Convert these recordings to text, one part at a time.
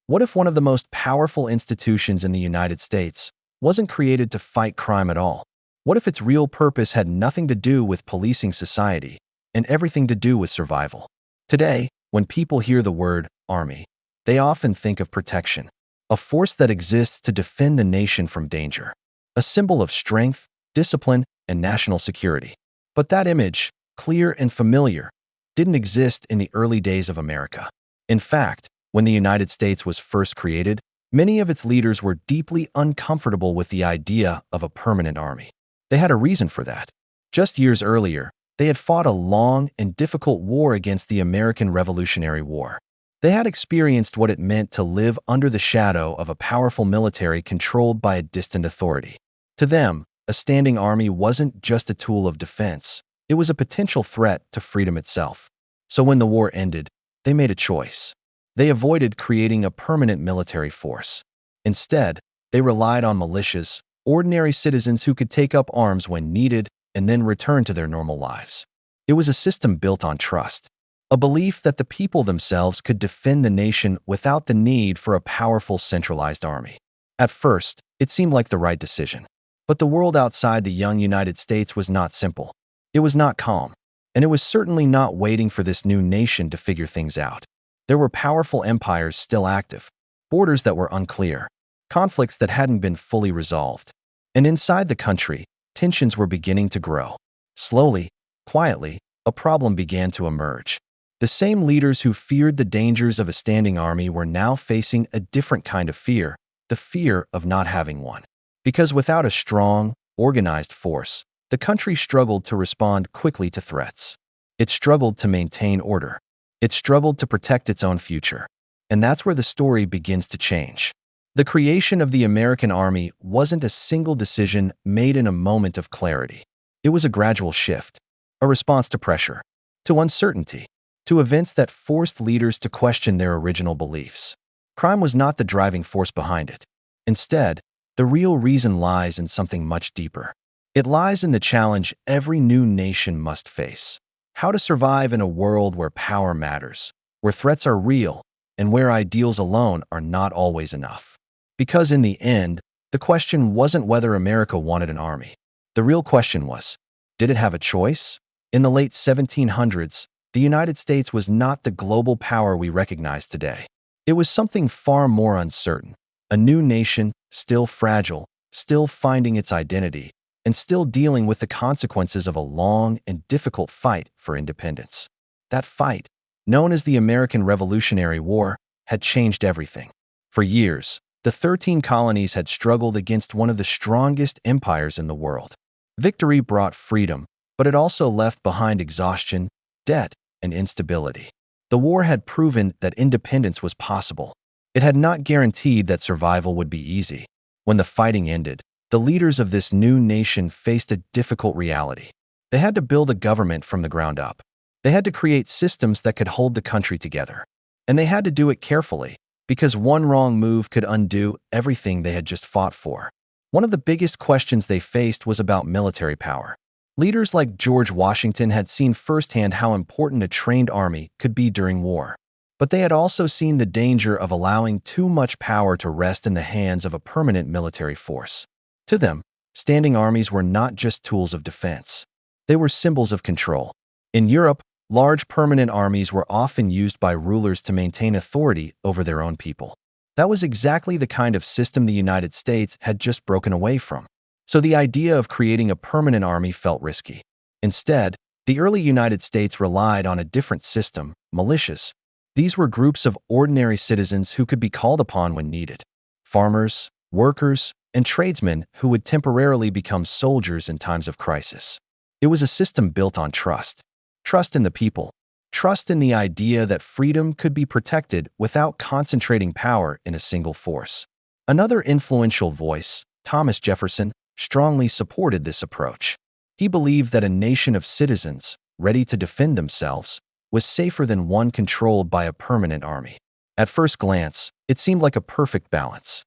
What if one of the most powerful institutions in the United States wasn't created to fight crime at all? What if its real purpose had nothing to do with policing society and everything to do with survival? Today, when people hear the word army, they often think of protection, a force that exists to defend the nation from danger, a symbol of strength, discipline, and national security. But that image, clear and familiar, didn't exist in the early days of America. In fact, when the United States was first created, many of its leaders were deeply uncomfortable with the idea of a permanent army. They had a reason for that. Just years earlier, they had fought a long and difficult war against the American Revolutionary War. They had experienced what it meant to live under the shadow of a powerful military controlled by a distant authority. To them, a standing army wasn't just a tool of defense, it was a potential threat to freedom itself. So when the war ended, they made a choice. They avoided creating a permanent military force. Instead, they relied on militias, ordinary citizens who could take up arms when needed and then return to their normal lives. It was a system built on trust, a belief that the people themselves could defend the nation without the need for a powerful centralized army. At first, it seemed like the right decision. But the world outside the young United States was not simple. It was not calm, and it was certainly not waiting for this new nation to figure things out. There were powerful empires still active, borders that were unclear, conflicts that hadn't been fully resolved. And inside the country, tensions were beginning to grow. Slowly, quietly, a problem began to emerge. The same leaders who feared the dangers of a standing army were now facing a different kind of fear, the fear of not having one. Because without a strong, organized force, the country struggled to respond quickly to threats. It struggled to maintain order. It struggled to protect its own future. And that's where the story begins to change. The creation of the American Army wasn't a single decision made in a moment of clarity. It was a gradual shift, a response to pressure, to uncertainty, to events that forced leaders to question their original beliefs. Crime was not the driving force behind it. Instead, the real reason lies in something much deeper. It lies in the challenge every new nation must face: how to survive in a world where power matters, where threats are real, and where ideals alone are not always enough. Because in the end, the question wasn't whether America wanted an army. The real question was, did it have a choice? In the late 1700s, the United States was not the global power we recognize today. It was something far more uncertain, a new nation, still fragile, still finding its identity, and still dealing with the consequences of a long and difficult fight for independence. That fight, known as the American Revolutionary War, had changed everything. For years, the 13 colonies had struggled against one of the strongest empires in the world. Victory brought freedom, but it also left behind exhaustion, debt, and instability. The war had proven that independence was possible. It had not guaranteed that survival would be easy. When the fighting ended, the leaders of this new nation faced a difficult reality. They had to build a government from the ground up. They had to create systems that could hold the country together. And they had to do it carefully, because one wrong move could undo everything they had just fought for. One of the biggest questions they faced was about military power. Leaders like George Washington had seen firsthand how important a trained army could be during war. But they had also seen the danger of allowing too much power to rest in the hands of a permanent military force. To them, standing armies were not just tools of defense. They were symbols of control. In Europe, large permanent armies were often used by rulers to maintain authority over their own people. That was exactly the kind of system the United States had just broken away from. So the idea of creating a permanent army felt risky. Instead, the early United States relied on a different system: militias. These were groups of ordinary citizens who could be called upon when needed. Farmers, workers, and tradesmen who would temporarily become soldiers in times of crisis. It was a system built on trust. Trust in the people. Trust in the idea that freedom could be protected without concentrating power in a single force. Another influential voice, Thomas Jefferson, strongly supported this approach. He believed that a nation of citizens, ready to defend themselves, was safer than one controlled by a permanent army. At first glance, it seemed like a perfect balance.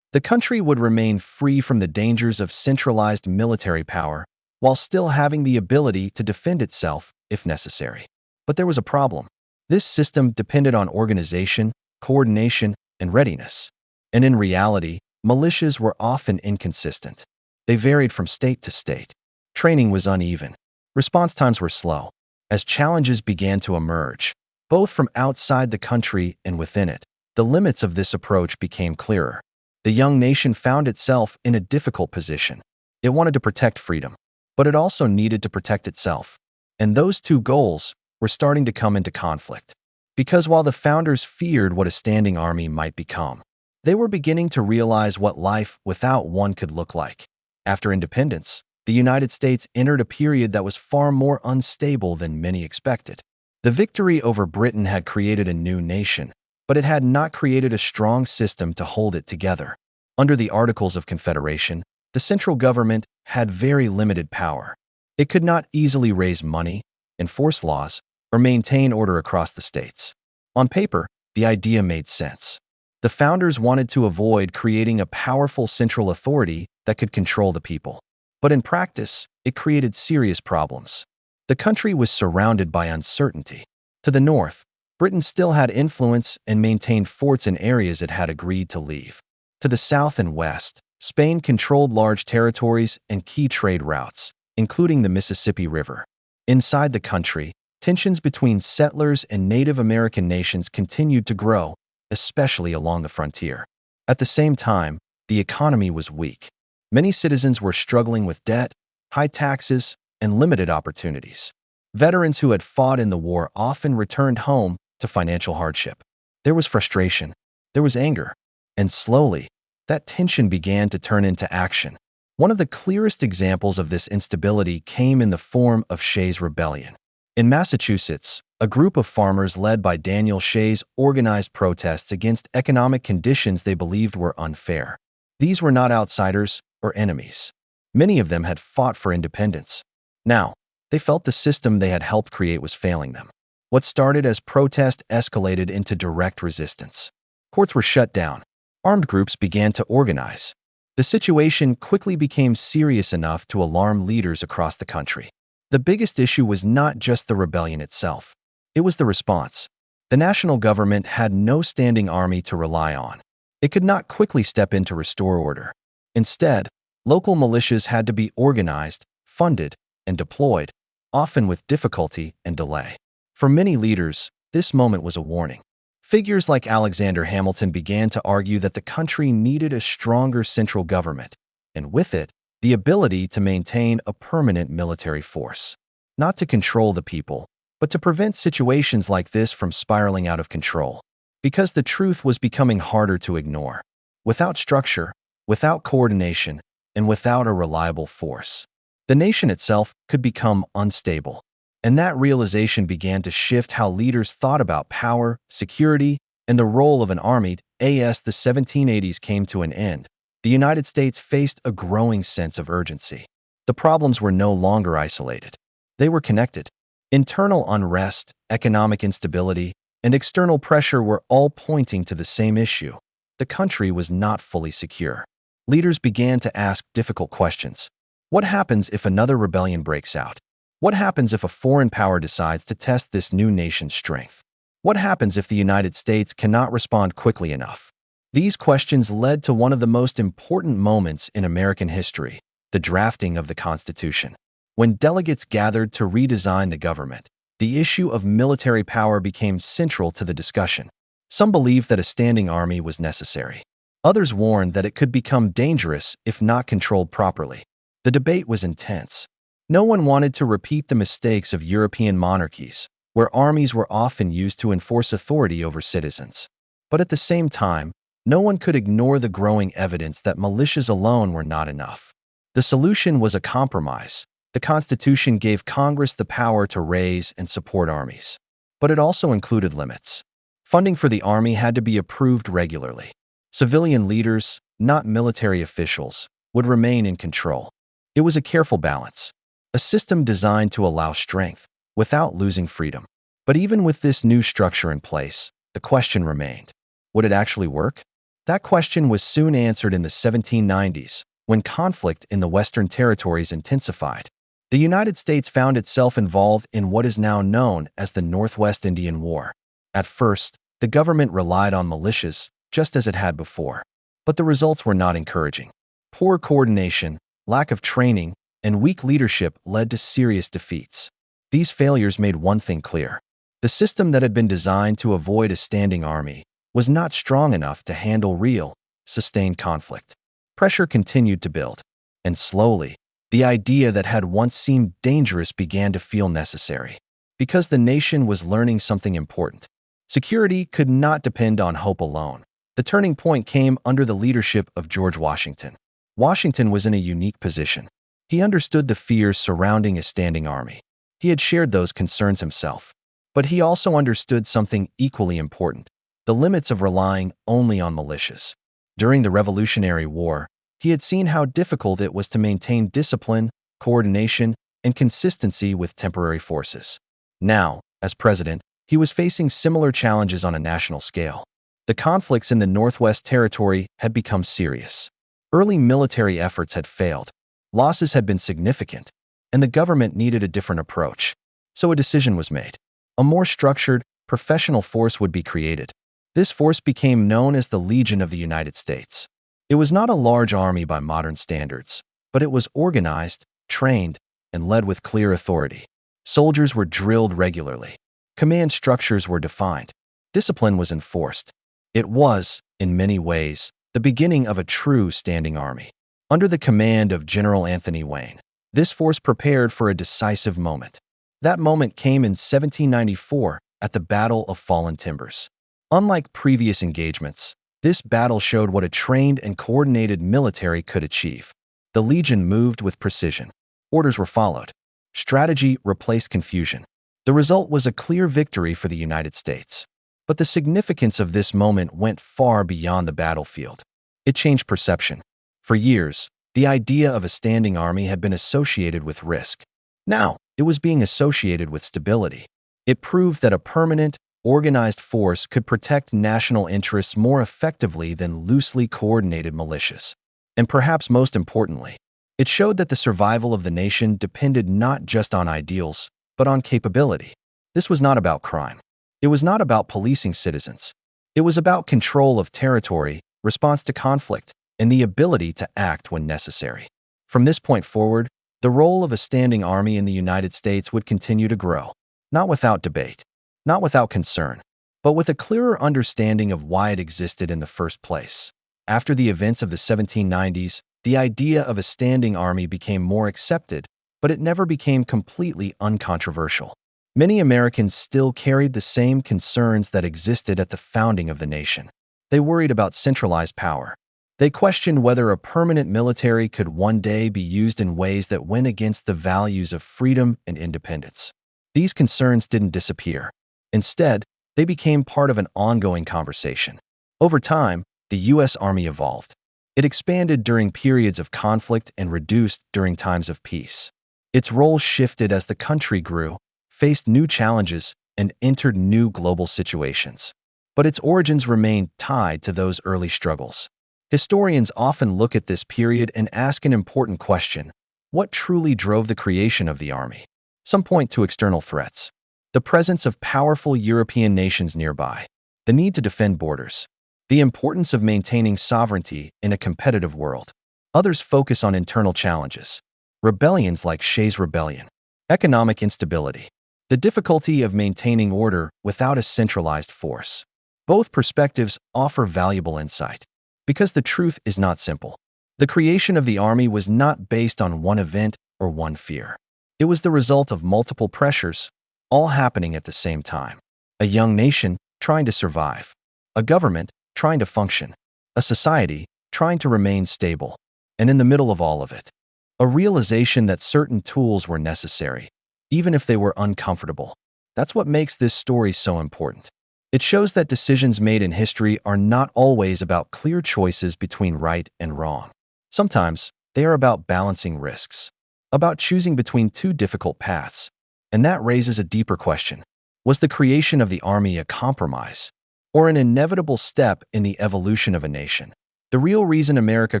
The country would remain free from the dangers of centralized military power, while still having the ability to defend itself if necessary. But there was a problem. This system depended on organization, coordination, and readiness. And in reality, militias were often inconsistent. They varied from state to state. Training was uneven. Response times were slow. As challenges began to emerge, both from outside the country and within it, the limits of this approach became clearer. The young nation found itself in a difficult position. It wanted to protect freedom, but it also needed to protect itself. And those two goals were starting to come into conflict. Because while the founders feared what a standing army might become, they were beginning to realize what life without one could look like. After independence, the United States entered a period that was far more unstable than many expected. The victory over Britain had created a new nation, but it had not created a strong system to hold it together. Under the Articles of Confederation, the central government had very limited power. It could not easily raise money, enforce laws, or maintain order across the states. On paper, the idea made sense. The founders wanted to avoid creating a powerful central authority that could control the people. But in practice, it created serious problems. The country was surrounded by uncertainty. To the north, Britain still had influence and maintained forts in areas it had agreed to leave. To the south and west, Spain controlled large territories and key trade routes, including the Mississippi River. Inside the country, tensions between settlers and Native American nations continued to grow, especially along the frontier. At the same time, the economy was weak. Many citizens were struggling with debt, high taxes, and limited opportunities. Veterans who had fought in the war often returned home to financial hardship. There was frustration, there was anger, and slowly, that tension began to turn into action. One of the clearest examples of this instability came in the form of Shays' Rebellion. In Massachusetts, a group of farmers led by Daniel Shays organized protests against economic conditions they believed were unfair. These were not outsiders or enemies. Many of them had fought for independence. Now, they felt the system they had helped create was failing them. What started as protest escalated into direct resistance. Courts were shut down. Armed groups began to organize. The situation quickly became serious enough to alarm leaders across the country. The biggest issue was not just the rebellion itself. It was the response. The national government had no standing army to rely on. It could not quickly step in to restore order. Instead, local militias had to be organized, funded, and deployed, often with difficulty and delay. For many leaders, this moment was a warning. Figures like Alexander Hamilton began to argue that the country needed a stronger central government, and with it, the ability to maintain a permanent military force. Not to control the people, but to prevent situations like this from spiraling out of control. Because the truth was becoming harder to ignore. Without structure, without coordination, and without a reliable force, the nation itself could become unstable. And that realization began to shift how leaders thought about power, security, and the role of an army. As the 1780s came to an end, the United States faced a growing sense of urgency. The problems were no longer isolated. They were connected. Internal unrest, economic instability, and external pressure were all pointing to the same issue. The country was not fully secure. Leaders began to ask difficult questions. What happens if another rebellion breaks out? What happens if a foreign power decides to test this new nation's strength? What happens if the United States cannot respond quickly enough? These questions led to one of the most important moments in American history, the drafting of the Constitution. When delegates gathered to redesign the government, the issue of military power became central to the discussion. Some believed that a standing army was necessary. Others warned that it could become dangerous if not controlled properly. The debate was intense. No one wanted to repeat the mistakes of European monarchies, where armies were often used to enforce authority over citizens. But at the same time, no one could ignore the growing evidence that militias alone were not enough. The solution was a compromise. The Constitution gave Congress the power to raise and support armies. But it also included limits. Funding for the army had to be approved regularly. Civilian leaders, not military officials, would remain in control. It was a careful balance. A system designed to allow strength, without losing freedom. But even with this new structure in place, the question remained. Would it actually work? That question was soon answered in the 1790s, when conflict in the Western territories intensified. The United States found itself involved in what is now known as the Northwest Indian War. At first, The government relied on militias, just as it had before. But the results were not encouraging. Poor coordination, lack of training, and weak leadership led to serious defeats. These failures made one thing clear. The system that had been designed to avoid a standing army was not strong enough to handle real, sustained conflict. Pressure continued to build, and slowly, the idea that had once seemed dangerous began to feel necessary. Because the nation was learning something important. Security could not depend on hope alone. The turning point came under the leadership of George Washington. Washington was in a unique position. He understood the fears surrounding a standing army. He had shared those concerns himself. But he also understood something equally important: the limits of relying only on militias. During the Revolutionary War, he had seen how difficult it was to maintain discipline, coordination, and consistency with temporary forces. Now, as president, he was facing similar challenges on a national scale. The conflicts in the Northwest Territory had become serious. Early military efforts had failed. Losses had been significant, and the government needed a different approach. So a decision was made. A more structured, professional force would be created. This force became known as the Legion of the United States. It was not a large army by modern standards, but it was organized, trained, and led with clear authority. Soldiers were drilled regularly. Command structures were defined. Discipline was enforced. It was, in many ways, the beginning of a true standing army. Under the command of General Anthony Wayne, this force prepared for a decisive moment. That moment came in 1794 at the Battle of Fallen Timbers. Unlike previous engagements, this battle showed what a trained and coordinated military could achieve. The Legion moved with precision. Orders were followed. Strategy replaced confusion. The result was a clear victory for the United States. But the significance of this moment went far beyond the battlefield. It changed perception. For years, the idea of a standing army had been associated with risk. Now, it was being associated with stability. It proved that a permanent, organized force could protect national interests more effectively than loosely coordinated militias. And perhaps most importantly, it showed that the survival of the nation depended not just on ideals, but on capability. This was not about crime. It was not about policing citizens. It was about control of territory, response to conflict, and the ability to act when necessary. From this point forward, the role of a standing army in the United States would continue to grow, not without debate, not without concern, but with a clearer understanding of why it existed in the first place. After the events of the 1790s, the idea of a standing army became more accepted, but it never became completely uncontroversial. Many Americans still carried the same concerns that existed at the founding of the nation. They worried about centralized power. They questioned whether a permanent military could one day be used in ways that went against the values of freedom and independence. These concerns didn't disappear. Instead, they became part of an ongoing conversation. Over time, the U.S. Army evolved. It expanded during periods of conflict and reduced during times of peace. Its role shifted as the country grew, faced new challenges, and entered new global situations. But its origins remained tied to those early struggles. Historians often look at this period and ask an important question: what truly drove the creation of the army? Some point to external threats. The presence of powerful European nations nearby. The need to defend borders. The importance of maintaining sovereignty in a competitive world. Others focus on internal challenges. Rebellions like Shays' Rebellion. Economic instability. The difficulty of maintaining order without a centralized force. Both perspectives offer valuable insight. Because the truth is not simple. The creation of the army was not based on one event or one fear. It was the result of multiple pressures, all happening at the same time. A young nation trying to survive. A government trying to function. A society trying to remain stable. And in the middle of all of it, a realization that certain tools were necessary, even if they were uncomfortable. That's what makes this story so important. It shows that decisions made in history are not always about clear choices between right and wrong. Sometimes, they are about balancing risks, about choosing between two difficult paths. And that raises a deeper question. Was the creation of the army a compromise, or an inevitable step in the evolution of a nation? The real reason America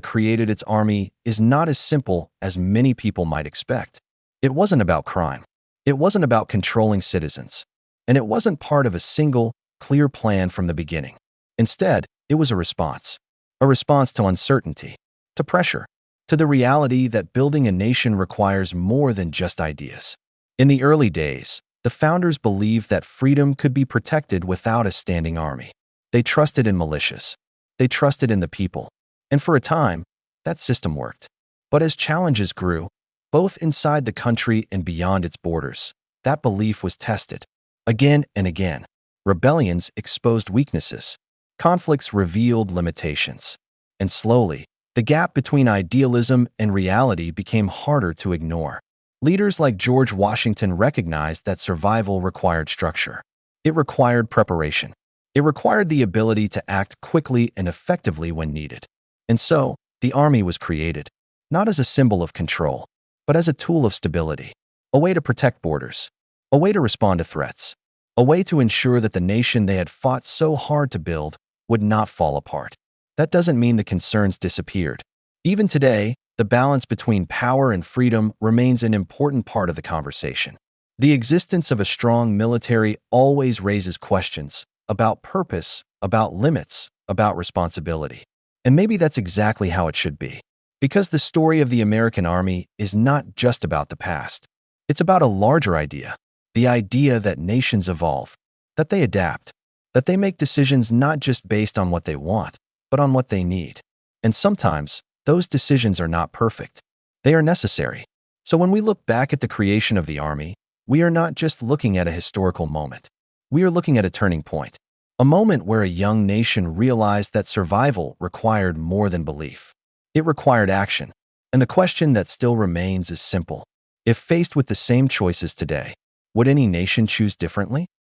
created its army is not as simple as many people might expect. It wasn't about crime. It wasn't about controlling citizens. And it wasn't part of a single, clear plan from the beginning. Instead, it was a response to uncertainty, to pressure, to the reality that building a nation requires more than just ideas. In the early days, the founders believed that freedom could be protected without a standing army. They trusted in militias. They trusted in the people. And for a time, that system worked. But as challenges grew, both inside the country and beyond its borders, that belief was tested. Again and again, rebellions exposed weaknesses. Conflicts revealed limitations. And slowly, the gap between idealism and reality became harder to ignore. Leaders like George Washington recognized that survival required structure. It required preparation. It required the ability to act quickly and effectively when needed. And so, the army was created, not as a symbol of control, but as a tool of stability, a way to protect borders, a way to respond to threats, a way to ensure that the nation they had fought so hard to build would not fall apart. That doesn't mean the concerns disappeared. Even today, the balance between power and freedom remains an important part of the conversation. The existence of a strong military always raises questions about purpose, about limits, about responsibility. And maybe that's exactly how it should be. Because the story of the American Army is not just about the past. It's about a larger idea, the idea that nations evolve, that they adapt, that they make decisions not just based on what they want, but on what they need. And sometimes, those decisions are not perfect. They are necessary. So when we look back at the creation of the Army, we are not just looking at a historical moment. We are looking at a turning point, a moment where a young nation realized that survival required more than belief. It required action. And the question that still remains is simple. If faced with the same choices today, would any nation choose differently?